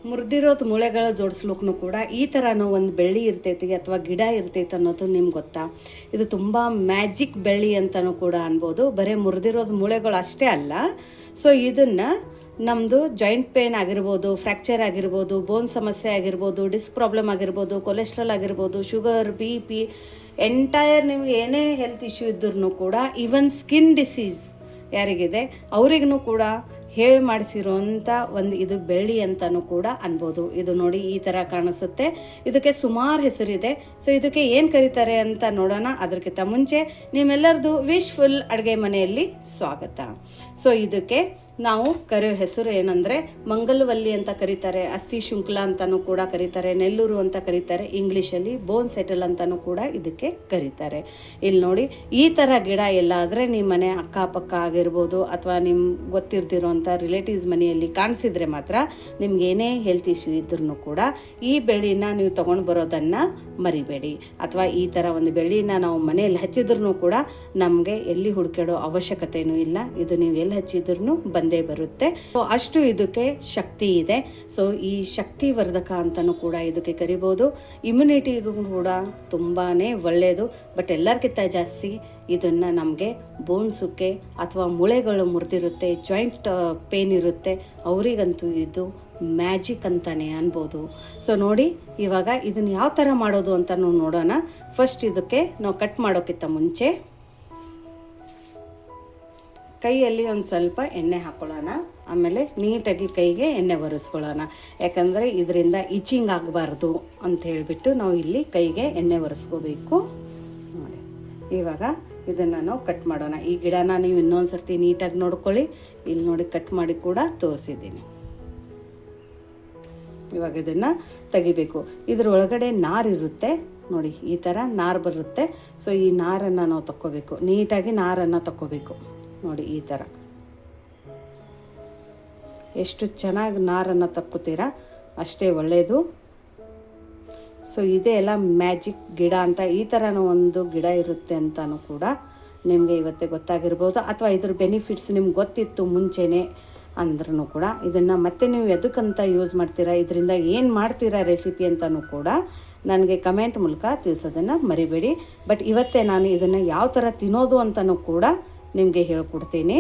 ಮುರಿದಿರೋದು ಮೂಳೆಗಳ ಜೋಡಿಸ್ಲಿಕ್ಕೂ ಕೂಡ ಈ ಥರನೂ ಒಂದು ಬೆಳ್ಳಿ ಇರ್ತೈತಿ ಅಥವಾ ಗಿಡ ಇರ್ತೈತೆ ಅನ್ನೋದು ನಿಮ್ಗೆ ಗೊತ್ತಾ? ಇದು ತುಂಬ ಮ್ಯಾಜಿಕ್ ಬೆಳ್ಳಿ ಅಂತಲೂ ಕೂಡ ಅನ್ಬೋದು. ಬರೀ ಮುರಿದಿರೋದು ಮೂಳೆಗಳು ಅಷ್ಟೇ ಅಲ್ಲ. ಸೊ ಇದನ್ನು ನಮ್ಮದು ಜಾಯಿಂಟ್ ಪೇನ್ ಆಗಿರ್ಬೋದು, ಫ್ರ್ಯಾಕ್ಚರ್ ಆಗಿರ್ಬೋದು, ಬೋನ್ ಸಮಸ್ಯೆ ಆಗಿರ್ಬೋದು, ಡಿಸ್ಕ್ ಪ್ರಾಬ್ಲಮ್ ಆಗಿರ್ಬೋದು, ಕೊಲೆಸ್ಟ್ರಾಲ್ ಆಗಿರ್ಬೋದು, ಶುಗರ್, BP, ಎಂಟೈರ್ ನಿಮ್ಗೆ ಏನೇ ಹೆಲ್ತ್ ಇಶ್ಯೂ ಇದ್ರೂ ಕೂಡ, ಈವನ್ ಸ್ಕಿನ್ ಡಿಸೀಸ್ ಯಾರಿಗಿದೆ ಅವರಿಗೂ ಕೂಡ ಹೇಳಿ ಮಾಡಿಸಿರೋಂಥ ಒಂದು ಇದು ಬೆಳ್ಳಿ ಅಂತಲೂ ಕೂಡ ಅನ್ಬೋದು. ಇದು ನೋಡಿ ಈ ಥರ ಕಾಣಿಸುತ್ತೆ. ಇದಕ್ಕೆ ಸುಮಾರು ಹೆಸರಿದೆ. ಸೊ ಇದಕ್ಕೆ ಏನು ಕರೀತಾರೆ ಅಂತ ನೋಡೋಣ. ಅದಕ್ಕಿಂತ ಮುಂಚೆ ನಿಮ್ಮೆಲ್ಲರದು ವಿಶ್ಫುಲ್ ಅಡುಗೆ ಮನೆಯಲ್ಲಿ ಸ್ವಾಗತ. ಸೊ ಇದಕ್ಕೆ ನಾವು ಕರೆಯೋ ಹೆಸರು ಏನಂದರೆ ಮಂಗಲವಲ್ಲಿ ಅಂತ ಕರೀತಾರೆ, ಅಸ್ಥಿ ಶುಂಕ್ಲ ಅಂತಲೂ ಕೂಡ ಕರೀತಾರೆ, ನೆಲ್ಲೂರು ಅಂತ ಕರೀತಾರೆ, ಇಂಗ್ಲೀಷಲ್ಲಿ ಬೋನ್ ಸೆಟಲ್ ಅಂತಲೂ ಕೂಡ ಇದಕ್ಕೆ ಕರೀತಾರೆ. ಇಲ್ಲಿ ನೋಡಿ ಈ ಥರ ಗಿಡ ಎಲ್ಲಾದರೆ ನಿಮ್ಮ ಮನೆ ಅಕ್ಕಪಕ್ಕ ಆಗಿರ್ಬೋದು ಅಥವಾ ನಿಮ್ಮ ಗೊತ್ತಿರ್ದಿರೋಂಥ ರಿಲೇಟಿವ್ಸ್ ಮನೆಯಲ್ಲಿ ಕಾಣಿಸಿದ್ರೆ ಮಾತ್ರ ನಿಮ್ಗೆ ಏನೇ ಹೆಲ್ತ್ ಇಶ್ಯೂ ಇದ್ರೂ ಕೂಡ ಈ ಬೆಳ್ಳಿನ ನೀವು ತೊಗೊಂಡು ಬರೋದನ್ನು ಮರಿಬೇಡಿ. ಅಥವಾ ಈ ಥರ ಒಂದು ಬೆಳ್ಳಿನ ನಾವು ಮನೆಯಲ್ಲಿ ಹಚ್ಚಿದ್ರೂ ಕೂಡ ನಮಗೆ ಎಲ್ಲಿ ಹುಡುಕಾಡೋ ಅವಶ್ಯಕತೆಯೂ ಇಲ್ಲ. ಇದು ನೀವು ಎಲ್ಲಿ ಹಚ್ಚಿದ್ರೂ ಬಂದೇ ಬರುತ್ತೆ. ಸೊ ಅಷ್ಟು ಇದಕ್ಕೆ ಶಕ್ತಿ ಇದೆ. ಸೊ ಈ ಶಕ್ತಿವರ್ಧಕ ಅಂತಲೂ ಕೂಡ ಇದಕ್ಕೆ ಕರಿಬೋದು. ಇಮ್ಯುನಿಟಿಗೂ ಕೂಡ ತುಂಬಾ ಒಳ್ಳೆಯದು. ಬಟ್ ಎಲ್ಲರಿಗಿಂತ ಜಾಸ್ತಿ ಇದನ್ನು ನಮಗೆ ಬೋನ್ಸುಕ್ಕೆ ಅಥವಾ ಮೂಳೆಗಳು ಮುರಿದಿರುತ್ತೆ, ಜಾಯಿಂಟ್ ಪೇನ್ ಇರುತ್ತೆ, ಅವರಿಗಂತೂ ಇದು ಮ್ಯಾಜಿಕ್ ಅಂತಲೇ ಅನ್ಬೋದು. ಸೊ ನೋಡಿ ಇವಾಗ ಇದನ್ನು ಯಾವ ಥರ ಮಾಡೋದು ಅಂತ ನೋಡೋಣ. ಫಸ್ಟ್ ಇದಕ್ಕೆ ನಾವು ಕಟ್ ಮಾಡೋಕ್ಕಿಂತ ಮುಂಚೆ ಕೈಯಲ್ಲಿ ಒಂದು ಸ್ವಲ್ಪ ಎಣ್ಣೆ ಹಾಕ್ಕೊಳ್ಳೋಣ. ಆಮೇಲೆ ನೀಟಾಗಿ ಕೈಗೆ ಎಣ್ಣೆ ಒರೆಸ್ಕೊಳ್ಳೋಣ. ಯಾಕಂದರೆ ಇದರಿಂದ ಇಚಿಂಗ್ ಆಗಬಾರ್ದು ಅಂತ ಹೇಳಿಬಿಟ್ಟು ನಾವು ಇಲ್ಲಿ ಕೈಗೆ ಎಣ್ಣೆ ಒರೆಸ್ಕೋಬೇಕು. ನೋಡಿ ಇವಾಗ ಇದನ್ನು ನಾವು ಕಟ್ ಮಾಡೋಣ. ಈ ಗಿಡನ ನೀವು ಇನ್ನೊಂದು ಸರ್ತಿ ನೀಟಾಗಿ ನೋಡ್ಕೊಳ್ಳಿ. ಇಲ್ಲಿ ನೋಡಿ ಕಟ್ ಮಾಡಿ ಕೂಡ ತೋರಿಸಿದ್ದೀನಿ. ಇವಾಗ ಇದನ್ನು ತೆಗಿಬೇಕು. ಇದ್ರ ಒಳಗಡೆ ನಾರಿರುತ್ತೆ ನೋಡಿ, ಈ ಥರ ನಾರು ಬರುತ್ತೆ. ಸೊ ಈ ನಾರನ್ನು ನಾವು ತಕ್ಕೋಬೇಕು. ನೀಟಾಗಿ ನಾರನ್ನು ತಕ್ಕೋಬೇಕು. ನೋಡಿ ಈ ಥರ ಎಷ್ಟು ಚೆನ್ನಾಗಿ ನಾರನ್ನು ತಕ್ಕೋತೀರಾ ಅಷ್ಟೇ ಒಳ್ಳೆಯದು. ಸೊ ಇದೇ ಎಲ್ಲ ಮ್ಯಾಜಿಕ್ ಗಿಡ ಅಂತ. ಈ ಥರನೂ ಒಂದು ಗಿಡ ಇರುತ್ತೆ ಅಂತಲೂ ಕೂಡ ನಿಮಗೆ ಇವತ್ತೇ ಗೊತ್ತಾಗಿರ್ಬೋದು. ಅಥವಾ ಇದ್ರ ಬೆನಿಫಿಟ್ಸ್ ನಿಮ್ಗೆ ಗೊತ್ತಿತ್ತು ಮುಂಚೆನೇ ಅಂದ್ರೂ ಕೂಡ ಇದನ್ನು ಮತ್ತೆ ನೀವು ಎದಕ್ಕಂತ ಯೂಸ್ ಮಾಡ್ತೀರಾ, ಇದರಿಂದ ಏನು ಮಾಡ್ತೀರಾ ರೆಸಿಪಿ ಅಂತಲೂ ಕೂಡ ನನಗೆ ಕಮೆಂಟ್ ಮೂಲಕ ತಿಳಿಸೋದನ್ನು ಮರಿಬೇಡಿ. ಬಟ್ ಇವತ್ತೇ ನಾನು ಇದನ್ನು ಯಾವ ಥರ ತಿನ್ನೋದು ಅಂತಲೂ ಕೂಡ ನಿಮಗೆ ಹೇಳ್ಕೊಡ್ತೀನಿ.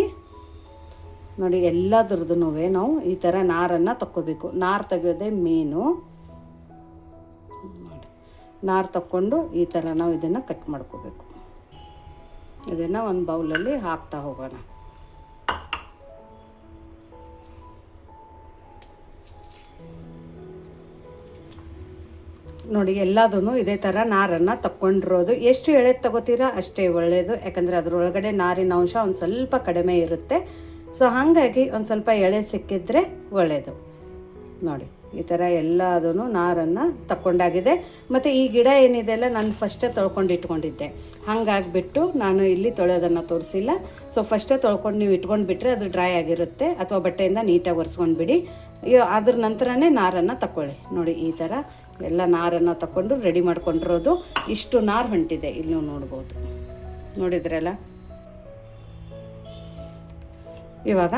ನೋಡಿ ಎಲ್ಲದ್ರದ್ದು ನಾವು ಈ ಥರ ನಾರನ್ನು ತಕ್ಕೋಬೇಕು. ನಾರು ತೆಗೆಯೋದೇ ಮೇನು. ನೋಡಿ ನಾರು ತಕ್ಕೊಂಡು ಈ ಥರ ನಾವು ಇದನ್ನು ಕಟ್ ಮಾಡ್ಕೋಬೇಕು. ಇದನ್ನು ಒಂದು ಬೌಲಲ್ಲಿ ಹಾಕ್ತಾ ಹೋಗೋಣ. ನೋಡಿ ಎಲ್ಲದೂ ಇದೇ ಥರ ನಾರನ್ನು ತಕ್ಕೊಂಡಿರೋದು. ಎಷ್ಟು ಎಳೆದು ತಗೋತೀರಾ ಅಷ್ಟೇ ಒಳ್ಳೆಯದು. ಯಾಕಂದರೆ ಅದರೊಳಗಡೆ ನಾರಿನ ಅಂಶ ಒಂದು ಸ್ವಲ್ಪ ಕಡಿಮೆ ಇರುತ್ತೆ. ಸೊ ಹಾಗಾಗಿ ಒಂದು ಸ್ವಲ್ಪ ಎಳೆ ಸಿಕ್ಕಿದ್ರೆ ಒಳ್ಳೆಯದು. ನೋಡಿ ಈ ಥರ ಎಲ್ಲದೂ ನಾರನ್ನು ತಕ್ಕೊಂಡಾಗಿದೆ. ಮತ್ತು ಈ ಗಿಡ ಏನಿದೆ ಅಲ್ಲ ನಾನು ಫಸ್ಟೇ ತೊಳ್ಕೊಂಡು ಇಟ್ಕೊಂಡಿದ್ದೆ. ಹಾಗಾಗಿಬಿಟ್ಟು ನಾನು ಇಲ್ಲಿ ತೊಳೆಯೋದನ್ನು ತೋರಿಸಿಲ್ಲ. ಸೊ ಫಸ್ಟೇ ತೊಳ್ಕೊಂಡು ನೀವು ಇಟ್ಕೊಂಡು ಬಿಟ್ಟರೆ ಅದು ಡ್ರೈ ಆಗಿರುತ್ತೆ. ಅಥವಾ ಬಟ್ಟೆಯಿಂದ ನೀಟಾಗಿ ಒರೆಸ್ಕೊಂಡು ಬಿಡಿ. ಅದ್ರ ನಂತರನೇ ನಾರನ್ನು ತಗೊಳ್ಳಿ. ನೋಡಿ ಈ ಥರ ಎಲ್ಲ ನಾರನ್ನು ತಗೊಂಡು ರೆಡಿ ಮಾಡ್ಕೊಂಡಿರೋದು. ಇಷ್ಟು ನಾರು ಹೊಂಟಿದೆ ಇಲ್ಲಿ ನೀವು ನೋಡ್ಬೋದು. ನೋಡಿದ್ರಲ್ಲ. ಇವಾಗ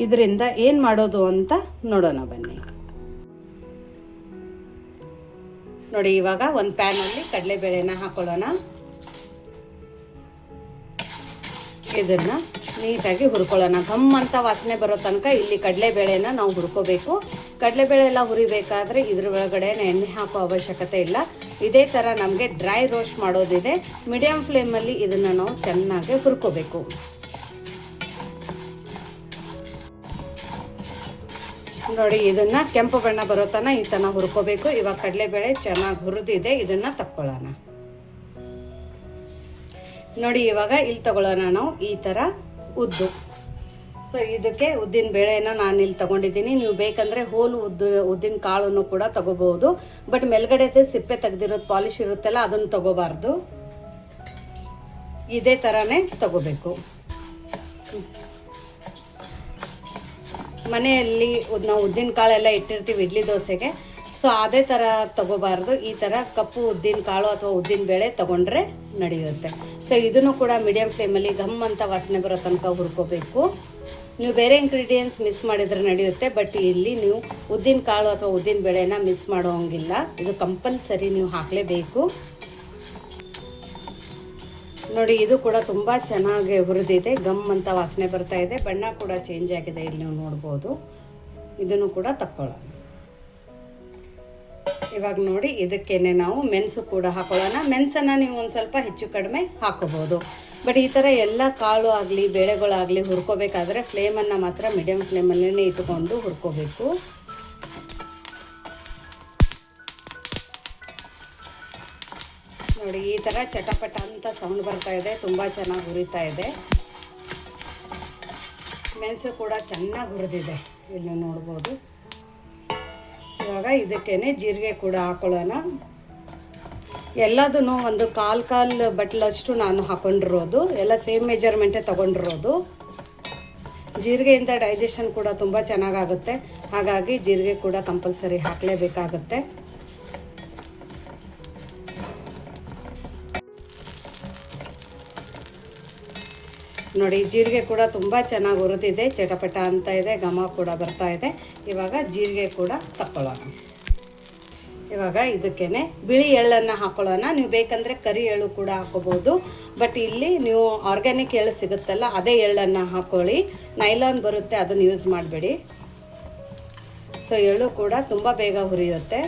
ಇದರಿಂದ ಏನು ಮಾಡೋದು ಅಂತ ನೋಡೋಣ ಬನ್ನಿ. ನೋಡಿ ಇವಾಗ ಒಂದು ಪ್ಯಾನಲ್ಲಿ ಕಡಲೆಬೇಳೆನ ಹಾಕೊಳ್ಳೋಣ. ಇದನ್ನು ನೀಟಾಗಿ ಹುರ್ಕೊಳ್ಳೋಣ. ಘಮ್ ಅಂತ ವಾಸನೆ ಬರೋ ತನಕ ಇಲ್ಲಿ ಕಡಲೆಬೇಳೆನ ನಾವು ಹುರ್ಕೋಬೇಕು. ಕಡಲೆಬೇಳೆ ಎಲ್ಲ ಹುರಿಬೇಕಾದ್ರೆ ಇದ್ರ ಒಳಗಡೆ ಎಣ್ಣೆ ಹಾಕೋ ಅವಶ್ಯಕತೆ ಇಲ್ಲ. ಇದೇ ಥರ ನಮಗೆ ಡ್ರೈ ರೋಸ್ಟ್ ಮಾಡೋದಿದೆ. ಮೀಡಿಯಮ್ ಫ್ಲೇಮಲ್ಲಿ ಇದನ್ನು ನಾವು ಚೆನ್ನಾಗಿ ಹುರ್ಕೋಬೇಕು. ನೋಡಿ ಇದನ್ನು ಕೆಂಪು ಬಣ್ಣ ಬರೋ ತನಕ ಈ ಥರ ಹುರ್ಕೋಬೇಕು. ಇವಾಗ ಕಡಲೆಬೇಳೆ ಚೆನ್ನಾಗಿ ಹುರಿದಿದೆ. ಇದನ್ನು ತಕ್ಕೊಳ್ಳೋಣ. ನೋಡಿ ಇವಾಗ ಇಲ್ಲಿ ತಗೊಳ್ಳೋಣ ನಾವು ಈ ಥರ ಉದ್ದು. ಸೊ ಇದಕ್ಕೆ ಉದ್ದಿನ ಬೇಳೆನ ನಾನು ಇಲ್ಲಿ ತೊಗೊಂಡಿದ್ದೀನಿ. ನೀವು ಬೇಕಂದರೆ ಹೋಲು ಉದ್ದಿನ ಕಾಳನ್ನು ಕೂಡ ತೊಗೋಬೋದು. ಬಟ್ ಮೇಲ್ಗಡೆದು ಸಿಪ್ಪೆ ತೆಗೆದಿರೋದು ಪಾಲಿಶ್ ಇರುತ್ತಲ್ಲ ಅದನ್ನು ತೊಗೋಬಾರ್ದು. ಇದೇ ಥರನೇ ತೊಗೋಬೇಕು. ಮನೆಯಲ್ಲಿ ನಾವು ಉದ್ದಿನ ಕಾಳೆಲ್ಲ ಇಟ್ಟಿರ್ತೀವಿ ಇಡ್ಲಿ ದೋಸೆಗೆ. ಸೊ ಅದೇ ಥರ ತೊಗೋಬಾರ್ದು. ಈ ಥರ ಕಪ್ಪು ಉದ್ದಿನ ಕಾಳು ಅಥವಾ ಉದ್ದಿನ ಬೇಳೆ ತೊಗೊಂಡ್ರೆ ನಡೆಯುತ್ತೆ. ಸೊ ಇದನ್ನು ಕೂಡ ಮೀಡಿಯಮ್ ಫ್ಲೇಮಲ್ಲಿ ಘಮ್ ಅಂತ ವಾಸನೆ ಬರೋ ತನಕ ಹುರ್ಕೋಬೇಕು. ನೀವು ಬೇರೆ ಇಂಗ್ರೀಡಿಯೆಂಟ್ಸ್ ಮಿಸ್ ಮಾಡಿದರೆ ನಡೆಯುತ್ತೆ, ಬಟ್ ಇಲ್ಲಿ ನೀವು ಉದ್ದಿನ ಕಾಳು ಅಥವಾ ಉದ್ದಿನ ಬೇಳೆನ ಮಿಸ್ ಮಾಡೋ ಹಂಗಿಲ್ಲ. ಇದು ಕಂಪಲ್ಸರಿ ನೀವು ಹಾಕಲೇಬೇಕು. ನೋಡಿ, ಇದು ಕೂಡ ತುಂಬ ಚೆನ್ನಾಗಿ ಹುರಿದಿದೆ, ಗಮ್ ಅಂತ ವಾಸನೆ ಬರ್ತಾ ಇದೆ, ಬಣ್ಣ ಕೂಡ ಚೇಂಜ್ ಆಗಿದೆ, ಇಲ್ಲಿ ನೀವು ನೋಡ್ಬೋದು. ಇದನ್ನು ಕೂಡ ತಕ್ಕೊಳ್ಳೋಣ. ಇವಾಗ ನೋಡಿ, ಇದಕ್ಕೇನೆ ನಾವು ಮೆಣಸು ಕೂಡ ಹಾಕೊಳ್ಳೋಣ. ಮೆಣಸನ್ನು ನೀವು ಒಂದು ಸ್ವಲ್ಪ ಹೆಚ್ಚು ಕಡಿಮೆ ಹಾಕೋಬೋದು. ಬಟ್ ಈ ಥರ ಎಲ್ಲ ಕಾಳು ಆಗಲಿ ಬೇಳೆಗಳಾಗಲಿ ಹುರ್ಕೋಬೇಕಾದ್ರೆ ಫ್ಲೇಮನ್ನು ಮಾತ್ರ ಮೀಡಿಯಮ್ ಫ್ಲೇಮಲ್ಲೇ ಇಟ್ಕೊಂಡು ಹುರ್ಕೋಬೇಕು. ನೋಡಿ, ಈ ಥರ ಚಟಪಟ ಅಂತ ಸೌಂಡ್ ಬರ್ತಾ ಇದೆ, ತುಂಬ ಚೆನ್ನಾಗಿ ಹುರಿತಾ ಇದೆ. ಮೆಣಸು ಕೂಡ ಚೆನ್ನಾಗಿ ಹುರಿದಿದೆ, ಇಲ್ಲಿ ನೋಡ್ಬೋದು. ಇವಾಗ ಇದಕ್ಕೇನೆ ಜೀರಿಗೆ ಕೂಡ ಹಾಕೊಳ್ಳೋಣ. ಎಲ್ಲದೂ ಒಂದು ಕಾಲು ಬಟ್ಲಷ್ಟು ನಾನು ಹಾಕೊಂಡಿರೋದು, ಎಲ್ಲ ಸೇಮ್ ಮೆಜರ್ಮೆಂಟೇ ತೊಗೊಂಡಿರೋದು. ಜೀರಿಗೆಯಿಂದ ಡೈಜೆಷನ್ ಕೂಡ ತುಂಬ ಚೆನ್ನಾಗಾಗುತ್ತೆ, ಹಾಗಾಗಿ ಜೀರಿಗೆ ಕೂಡ ಕಂಪಲ್ಸರಿ ಹಾಕಲೇಬೇಕಾಗುತ್ತೆ. ನೋಡಿ, ಜೀರಿಗೆ ಕೂಡ ತುಂಬ ಚೆನ್ನಾಗಿ ಹುರಿದಿದೆ, ಚಟಪಟ ಅಂತ ಇದೆ, ಘಮ ಕೂಡ ಬರ್ತಾ ಇದೆ. ಇವಾಗ ಜೀರಿಗೆ ಕೂಡ ತಕ್ಕೊಳ್ಳೋಣ. ಇವಾಗ ಇದಕ್ಕೇನೆ ಬಿಳಿ ಎಳ್ಳನ್ನು ಹಾಕೊಳ್ಳೋಣ. ನೀವು ಬೇಕಂದರೆ ಕರಿ ಎಳ್ಳು ಕೂಡ ಹಾಕೋಬೋದು, ಬಟ್ ಇಲ್ಲಿ ನೀವು ಆರ್ಗ್ಯಾನಿಕ್ ಎಳ್ಳು ಸಿಗುತ್ತಲ್ಲ ಅದೇ ಎಳ್ಳನ್ನು ಹಾಕ್ಕೊಳ್ಳಿ. ನೈಲಾನ್ ಬರುತ್ತೆ, ಅದನ್ನು ಯೂಸ್ ಮಾಡಬೇಡಿ. ಸೊ ಎಳ್ಳು ಕೂಡ ತುಂಬ ಬೇಗ ಹುರಿಯುತ್ತೆ.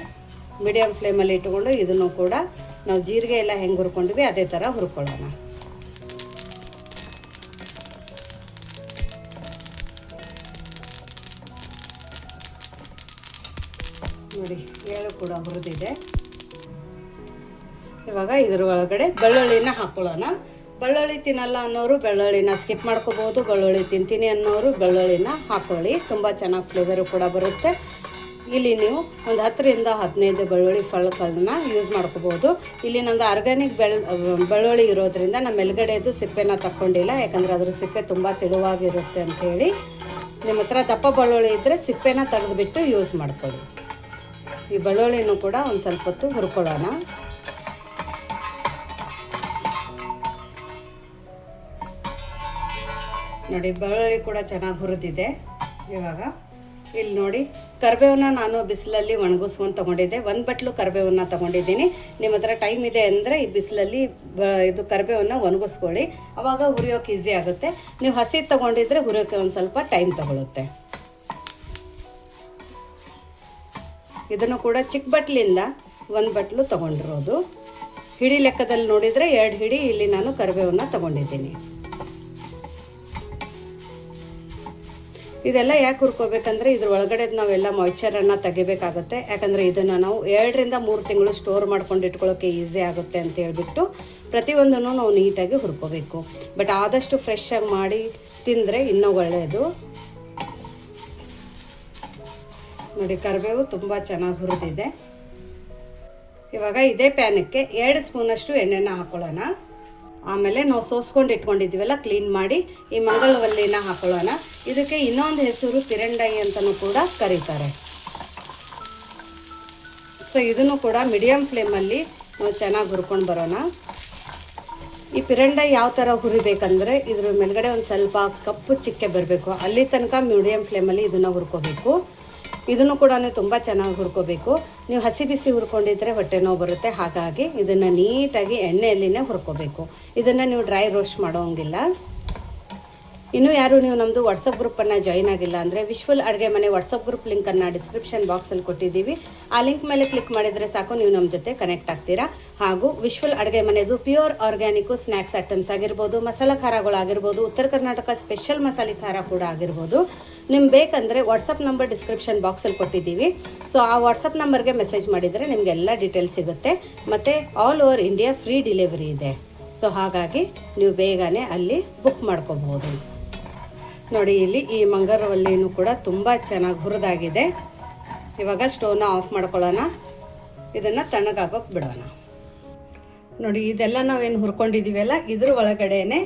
ಮೀಡಿಯಮ್ ಫ್ಲೇಮಲ್ಲಿ ಇಟ್ಕೊಂಡು ಇದನ್ನು ಕೂಡ ನಾವು ಜೀರಿಗೆ ಎಲ್ಲ ಹೆಂಗೆ ಹುರ್ಕೊಂಡ್ವಿ ಅದೇ ಥರ ಹುರ್ಕೊಳ್ಳೋಣ. ನೋಡಿ, ಎಳ್ಳು ಕೂಡ ಹುರಿದಿದೆ. ಇವಾಗ ಇದ್ರ ಒಳಗಡೆ ಬೆಳ್ಳುಳ್ಳಿನ ಹಾಕ್ಕೊಳ್ಳೋಣ. ಬೆಳ್ಳುಳ್ಳಿ ತಿನ್ನಲ್ಲ ಅನ್ನೋರು ಬೆಳ್ಳುಳ್ಳಿನ ಸ್ಕಿಪ್ ಮಾಡ್ಕೋಬೋದು, ಬೆಳ್ಳುಳ್ಳಿ ತಿಂತೀನಿ ಅನ್ನೋರು ಬೆಳ್ಳುಳ್ಳಿನ ಹಾಕ್ಕೊಳ್ಳಿ, ತುಂಬ ಚೆನ್ನಾಗಿ ಫ್ಲೇವರು ಕೂಡ ಬರುತ್ತೆ. ಇಲ್ಲಿ ನೀವು ಒಂದು 10ರಿಂದ 15 ಬೆಳ್ಳುಳ್ಳಿ ಫಲಗಳನ್ನ ಯೂಸ್ ಮಾಡ್ಕೋಬೋದು. ಇಲ್ಲಿ ನಂದು ಆರ್ಗ್ಯಾನಿಕ್ ಬೆಳ್ಳುಳ್ಳಿ ಇರೋದ್ರಿಂದ ನಮ್ಮ ಮೇಲ್ಗಡೆದು ಸಿಪ್ಪೆನ ತಕ್ಕೊಂಡಿಲ್ಲ, ಯಾಕಂದರೆ ಅದ್ರ ಸಿಪ್ಪೆ ತುಂಬ ತೆಳುವಾಗಿರುತ್ತೆ ಅಂಥೇಳಿ. ನಿಮ್ಮ ಹತ್ರ ದಪ್ಪ ಬೆಳ್ಳುಳ್ಳಿ ಇದ್ದರೆ ಸಿಪ್ಪೆನ ತೆಗೆದುಬಿಟ್ಟು ಯೂಸ್ ಮಾಡ್ಕೊಳ್ಳಿ. ಈ ಬೆಳ್ಳುಳ್ಳಿನೂ ಕೂಡ ಒಂದು ಸ್ವಲ್ಪ ಹೊತ್ತು ಹುರ್ಕೊಳ್ಳೋಣ. ನೋಡಿ, ಬೆಳ್ಳುಳ್ಳಿ ಕೂಡ ಚೆನ್ನಾಗಿ ಹುರಿದಿದೆ. ಇವಾಗ ಇಲ್ಲಿ ನೋಡಿ, ಕರಿಬೇವನ್ನ ನಾನು ಬಿಸಿಲಲ್ಲಿ ಒಣಗಿಸ್ಕೊಂಡು ತೊಗೊಂಡಿದ್ದೆ. 1 ಬಟ್ಲು ಕರಿಬೇವನ್ನ ತೊಗೊಂಡಿದ್ದೀನಿ. ನಿಮ್ಮ ಹತ್ರ ಟೈಮ್ ಇದೆ ಅಂದರೆ ಈ ಬಿಸಿಲಲ್ಲಿ ಇದು ಕರಿಬೇವನ್ನ ಒಣಗಿಸ್ಕೊಳ್ಳಿ, ಆವಾಗ ಹುರಿಯೋಕೆ ಈಸಿ ಆಗುತ್ತೆ. ನೀವು ಹಸಿ ತೊಗೊಂಡಿದ್ರೆ ಹುರಿಯೋಕೆ ಒಂದು ಸ್ವಲ್ಪ ಟೈಮ್ ತಗೊಳುತ್ತೆ. ಇದನ್ನು ಕೂಡ ಚಿಕ್ಕ ಬಟ್ಲಿಂದ 1 ಬಟ್ಲು ತೊಗೊಂಡಿರೋದು. ಹಿಡಿ ಲೆಕ್ಕದಲ್ಲಿ ನೋಡಿದರೆ 2 ಹಿಡಿ ಇಲ್ಲಿ ನಾನು ಕರಿಬೇವನ್ನ ತೊಗೊಂಡಿದ್ದೀನಿ. ಇದೆಲ್ಲ ಯಾಕೆ ಹುರ್ಕೋಬೇಕಂದ್ರೆ ಇದ್ರ ಒಳಗಡೆ ನಾವೆಲ್ಲ ಮಾಯ್ಚರನ್ನು ತೆಗಿಬೇಕಾಗುತ್ತೆ. ಯಾಕಂದರೆ ಇದನ್ನು ನಾವು 2ರಿಂದ 3 ತಿಂಗಳು ಸ್ಟೋರ್ ಮಾಡ್ಕೊಂಡು ಇಟ್ಕೊಳ್ಳೋಕ್ಕೆ ಈಸಿ ಆಗುತ್ತೆ ಅಂತ ಹೇಳ್ಬಿಟ್ಟು ಪ್ರತಿಯೊಂದನ್ನು ನಾವು ನೀಟಾಗಿ ಹುರ್ಕೋಬೇಕು. ಬಟ್ ಆದಷ್ಟು ಫ್ರೆಶ್ ಆಗಿ ಮಾಡಿ ತಿಂದರೆ ಇನ್ನೂ ಒಳ್ಳೆಯದು. ನೋಡಿ, ಕರಿಬೇವು ತುಂಬ ಚೆನ್ನಾಗಿ ಹುರಿದಿದೆ. ಇವಾಗ ಇದೇ ಪ್ಯಾನಕ್ಕೆ 2 ಸ್ಪೂನಷ್ಟು ಎಣ್ಣೆನ ಹಾಕೊಳ್ಳೋಣ. ಆಮೇಲೆ ನಾವು ಸೋಸ್ಕೊಂಡು ಇಟ್ಕೊಂಡಿದ್ದೀವಲ್ಲ ಕ್ಲೀನ್ ಮಾಡಿ ಈ ಮಂಗಲವಲ್ಲಿನ ಹಾಕೊಳ್ಳೋಣ. ಇದಕ್ಕೆ ಇನ್ನೊಂದು ಹೆಸರು ಪಿರಂಡಾಯಿ ಅಂತಲೂ ಕೂಡ ಕರೀತಾರೆ. ಸೊ ಇದನ್ನು ಕೂಡ ಮೀಡಿಯಮ್ ಫ್ಲೇಮಲ್ಲಿ ನಾವು ಚೆನ್ನಾಗಿ ಹುರ್ಕೊಂಡು ಬರೋಣ. ಈ ಪಿರಂಡಾಯಿ ಯಾವ ಥರ ಹುರಿಬೇಕಂದ್ರೆ ಇದ್ರ ಮೇಲ್ಗಡೆ ಒಂದು ಸ್ವಲ್ಪ ಕಪ್ಪು ಚಿಕ್ಕೆ ಬರಬೇಕು, ಅಲ್ಲಿ ತನಕ ಮೀಡಿಯಮ್ ಫ್ಲೇಮಲ್ಲಿ ಇದನ್ನು ಹುರ್ಕೋಬೇಕು. ಇದನ್ನು ಕೂಡ ತುಂಬ ಚೆನ್ನಾಗಿ ಹುರ್ಕೋಬೇಕು. ನೀವು ಹಸಿ ಬಿಸಿ ಹುರ್ಕೊಂಡಿದ್ರೆ ಹೊಟ್ಟೆ ನೋವು ಬರುತ್ತೆ, ಹಾಗಾಗಿ ಇದನ್ನು ನೀಟಾಗಿ ಎಣ್ಣೆಯಲ್ಲಿನೇ ಹುರ್ಕೋಬೇಕು. ಇದನ್ನು ನೀವು ಡ್ರೈ ರೋಸ್ಟ್ ಮಾಡೋಂಗಿಲ್ಲ. ಇನ್ನೂ ಯಾರು ನೀವು ನಮ್ಮದು ವಾಟ್ಸಪ್ ಗ್ರೂಪನ್ನು ಜಾಯಿನ್ ಆಗಿಲ್ಲ ಅಂದರೆ ವಿಶ್ವಲ್ ಅಡುಗೆ ಮನೆ ವಾಟ್ಸಪ್ ಗ್ರೂಪ್ ಲಿಂಕನ್ನು ಡಿಸ್ಕ್ರಿಪ್ಷನ್ ಬಾಕ್ಸಲ್ಲಿ ಕೊಟ್ಟಿದ್ದೀವಿ. ಆ ಲಿಂಕ್ ಮೇಲೆ ಕ್ಲಿಕ್ ಮಾಡಿದರೆ ಸಾಕು, ನೀವು ನಮ್ಮ ಜೊತೆ ಕನೆಕ್ಟ್ ಆಗ್ತೀರಾ. ಹಾಗೂ ವಿಶ್ವಲ್ ಅಡುಗೆ ಮನೆದು ಪ್ಯೂರ್ ಆರ್ಗ್ಯಾನಿಕ್ಕು ಸ್ನ್ಯಾಕ್ಸ್ ಐಟಮ್ಸ್ ಆಗಿರ್ಬೋದು, ಮಸಾಲೆ ಖಾರಗಳಾಗಿರ್ಬೋದು, ಉತ್ತರ ಕರ್ನಾಟಕ ಸ್ಪೆಷಲ್ ಮಸಾಲೆ ಖಾರ ಕೂಡ ಆಗಿರ್ಬೋದು. ನಿಮ್ಗೆ ಬೇಕಂದರೆ ವಾಟ್ಸಪ್ ನಂಬರ್ ಡಿಸ್ಕ್ರಿಪ್ಷನ್ ಬಾಕ್ಸಲ್ಲಿ ಕೊಟ್ಟಿದ್ದೀವಿ. ಸೊ ಆ ವಾಟ್ಸಪ್ ನಂಬರ್ಗೆ ಮೆಸೇಜ್ ಮಾಡಿದರೆ ನಿಮಗೆಲ್ಲ ಡೀಟೇಲ್ಸ್ ಸಿಗುತ್ತೆ. ಮತ್ತು all over India free delivery ಇದೆ. ಸೊ ಹಾಗಾಗಿ ನೀವು ಬೇಗನೆ ಅಲ್ಲಿ ಬುಕ್ ಮಾಡ್ಕೋಬೋದು. ನೋಡಿ, ಇಲ್ಲಿ ಈ ಮಂಗರವಲ್ಲಿನೂ ಕೂಡ ತುಂಬ ಚೆನ್ನಾಗಿ ಹುರಿದಾಗಿದೆ. ಇವಾಗ ಸ್ಟವ್ನ ಆಫ್ ಮಾಡ್ಕೊಳ್ಳೋಣ, ಇದನ್ನು ತಣ್ಣಗಾಗೋಕೆ ಬಿಡೋಣ. ನೋಡಿ, ಇದೆಲ್ಲ ನಾವೇನು ಹುರ್ಕೊಂಡಿದ್ದೀವಲ್ಲ ಇದ್ರ ಒಳಗಡೆನೆ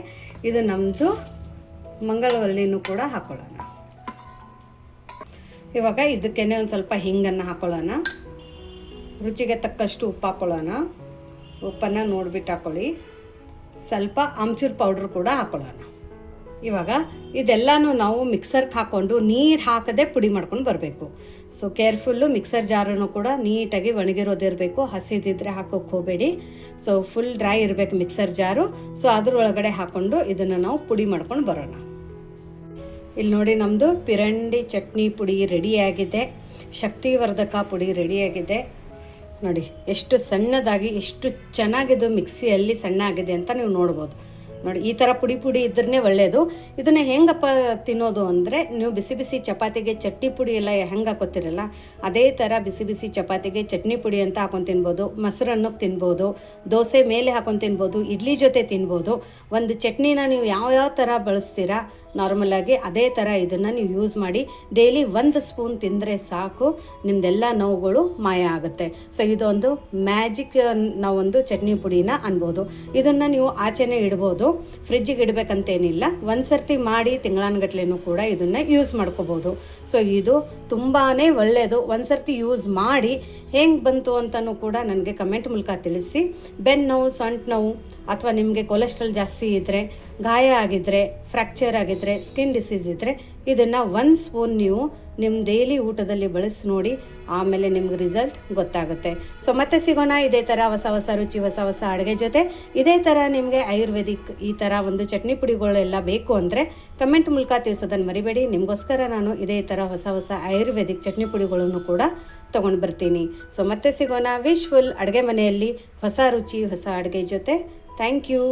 ಇದು ನಮ್ಮದು ಮಂಗಲವಲ್ಲಿನೂ ಕೂಡ ಹಾಕ್ಕೊಳ್ಳೋಣ. ಇವಾಗ ಇದಕ್ಕೇನೆ ಒಂದು ಸ್ವಲ್ಪ ಹಿಂಗನ್ನು ಹಾಕ್ಕೊಳ್ಳೋಣ. ರುಚಿಗೆ ತಕ್ಕಷ್ಟು ಉಪ್ಪು ಹಾಕ್ಕೊಳ್ಳೋಣ. ಉಪ್ಪನ್ನು ನೋಡಿಬಿಟ್ಟು ಹಾಕ್ಕೊಳ್ಳಿ. ಸ್ವಲ್ಪ ಆಮ್ಚೂರ್ ಪೌಡ್ರ್ ಕೂಡ ಹಾಕ್ಕೊಳ್ಳೋಣ. ಇವಾಗ ಇದೆಲ್ಲನೂ ನಾವು ಮಿಕ್ಸರ್ಗೆ ಹಾಕ್ಕೊಂಡು ನೀರು ಹಾಕದೆ ಪುಡಿ ಮಾಡ್ಕೊಂಡು ಬರಬೇಕು. ಸೊ ಕೇರ್ಫುಲ್ಲು, ಮಿಕ್ಸರ್ ಜಾರನ್ನು ಕೂಡ ನೀಟಾಗಿ ಒಣಗಿರೋದಿರಬೇಕು, ಹಸಿದಿದ್ರೆ ಹಾಕೋಕ್ಕೆ ಹೋಗಬೇಡಿ. ಸೊ ಫುಲ್ ಡ್ರೈ ಇರಬೇಕು ಮಿಕ್ಸರ್ ಜಾರು. ಸೊ ಅದ್ರೊಳಗಡೆ ಹಾಕ್ಕೊಂಡು ಇದನ್ನು ನಾವು ಪುಡಿ ಮಾಡ್ಕೊಂಡು ಬರೋಣ. ಇಲ್ಲಿ ನೋಡಿ, ನಮ್ಮದು ಪಿರಂಡಿ ಚಟ್ನಿ ಪುಡಿ ರೆಡಿಯಾಗಿದೆ, ಶಕ್ತಿವರ್ಧಕ ಪುಡಿ ರೆಡಿಯಾಗಿದೆ. ನೋಡಿ ಎಷ್ಟು ಸಣ್ಣದಾಗಿ, ಎಷ್ಟು ಚೆನ್ನಾಗಿದ್ದು ಮಿಕ್ಸಿಯಲ್ಲಿ ಸಣ್ಣ ಆಗಿದೆ ಅಂತ ನೀವು ನೋಡ್ಬೋದು. ನೋಡಿ, ಈ ಥರ ಪುಡಿ ಪುಡಿ ಇದ್ರೇ ಒಳ್ಳೆಯದು. ಇದನ್ನು ಹೆಂಗಪ್ಪ ತಿನ್ನೋದು ಅಂದರೆ, ನೀವು ಬಿಸಿ ಬಿಸಿ ಚಪಾತಿಗೆ ಚಟ್ನಿ ಪುಡಿ ಎಲ್ಲ ಹೆಂಗೆ ಹಾಕೋತಿರಲ್ಲ, ಅದೇ ಥರ ಬಿಸಿ ಬಿಸಿ ಚಪಾತಿಗೆ ಚಟ್ನಿ ಪುಡಿ ಅಂತ ಹಾಕೊಂಡು ತಿನ್ಬೋದು, ಮೊಸರನ್ನಕ್ಕೆ ತಿನ್ಬೋದು, ದೋಸೆ ಮೇಲೆ ಹಾಕೊಂಡು ತಿನ್ಬೋದು, ಇಡ್ಲಿ ಜೊತೆ ತಿನ್ಬೋದು. ಒಂದು ಚಟ್ನಿನ ನೀವು ಯಾವ ಥರ ಬಳಸ್ತೀರಾ ನಾರ್ಮಲಾಗಿ, ಅದೇ ಥರ ಇದನ್ನು ನೀವು ಯೂಸ್ ಮಾಡಿ ಡೈಲಿ 1 ಸ್ಪೂನ್ ತಿಂದರೆ ಸಾಕು, ನಿಮ್ಮದೆಲ್ಲ ನೋವುಗಳು ಮಾಯ ಆಗುತ್ತೆ. ಸೊ ಇದೊಂದು ಮ್ಯಾಜಿಕ್ ನಾವೊಂದು ಚಟ್ನಿ ಪುಡಿನ ಅನ್ಬೋದು. ಇದನ್ನು ನೀವು ಆಚೆನೇ ಇಡ್ಬೋದು, ಫ್ರಿಜ್ಜಿಗೆ ಇಡಬೇಕಂತೇನಿಲ್ಲ. ಒಂದು ಸರ್ತಿ ಮಾಡಿ ತಿಂಗಳಾನುಗಟ್ಲೆನೂ ಕೂಡ ಇದನ್ನು ಯೂಸ್ ಮಾಡ್ಕೋಬೋದು. ಸೊ ಇದು ತುಂಬಾ ಒಳ್ಳೆಯದು. ಒಂದು ಸರ್ತಿ ಯೂಸ್ ಮಾಡಿ ಹೆಂಗೆ ಬಂತು ಅಂತಲೂ ಕೂಡ ನನಗೆ ಕಮೆಂಟ್ ಮೂಲಕ ತಿಳಿಸಿ. ಬೆನ್ನು ನೋವು, ಸೊಂಟ ನೋವು, ಅಥವಾ ನಿಮಗೆ ಕೊಲೆಸ್ಟ್ರಾಲ್ ಜಾಸ್ತಿ ಇದ್ದರೆ, ಗಾಯ ಆಗಿದ್ದರೆ, ಫ್ರ್ಯಾಕ್ಚರ್ ಆಗಿದ್ದರೆ, ಸ್ಕಿನ್ ಡಿಸೀಸ್ ಇದ್ದರೆ, ಇದನ್ನು 1 ಸ್ಪೂನ್ ನೀವು ನಿಮ್ಮ ಡೈಲಿ ಊಟದಲ್ಲಿ ಬಳಸಿ ನೋಡಿ, ಆಮೇಲೆ ನಿಮ್ಗೆ ರಿಸಲ್ಟ್ ಗೊತ್ತಾಗುತ್ತೆ. ಸೊ ಮತ್ತೆ ಸಿಗೋಣ ಇದೇ ಥರ ಹೊಸ ಹೊಸ ರುಚಿ, ಹೊಸ ಹೊಸ ಅಡುಗೆ ಜೊತೆ. ಇದೇ ಥರ ನಿಮಗೆ ಆಯುರ್ವೇದಿಕ್ ಈ ಥರ ಒಂದು ಚಟ್ನಿ ಪುಡಿಗಳೆಲ್ಲ ಬೇಕು ಅಂದರೆ ಕಮೆಂಟ್ ಮೂಲಕ ತಿಳಿಸೋದನ್ನು ಮರಿಬೇಡಿ. ನಿಮಗೋಸ್ಕರ ನಾನು ಇದೇ ಥರ ಹೊಸ ಹೊಸ ಆಯುರ್ವೇದಿಕ್ ಚಟ್ನಿ ಪುಡಿಗಳನ್ನು ಕೂಡ ತೊಗೊಂಡು ಬರ್ತೀನಿ. ಸೊ ಮತ್ತೆ ಸಿಗೋಣ ವಿಶ್ಫುಲ್ ಅಡುಗೆ ಮನೆಯಲ್ಲಿ ಹೊಸ ರುಚಿ, ಹೊಸ ಅಡುಗೆ ಜೊತೆ. Thank you.